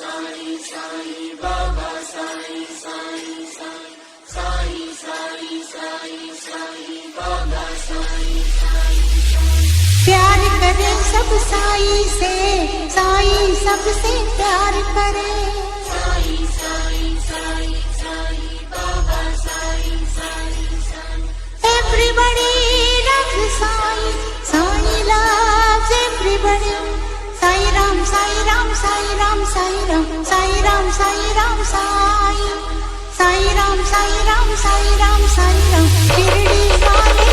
साई साई बाबा साई साई साई साई साई साई साई बाबा साई साई साई। प्यार करे सब साई से, साई सबसे प्यार करे। Sai Sai Sai Sai Baba Sai Sai Sai. Everybody loves Sai, Sai loves everybody. Sai Ram, Sai Ram, Sai Ram, Sai Ram, Sai Ram, Sai Ram, Sai. Sai Ram, Sai Ram, Sai Ram, Sai Ram. Shirdi wale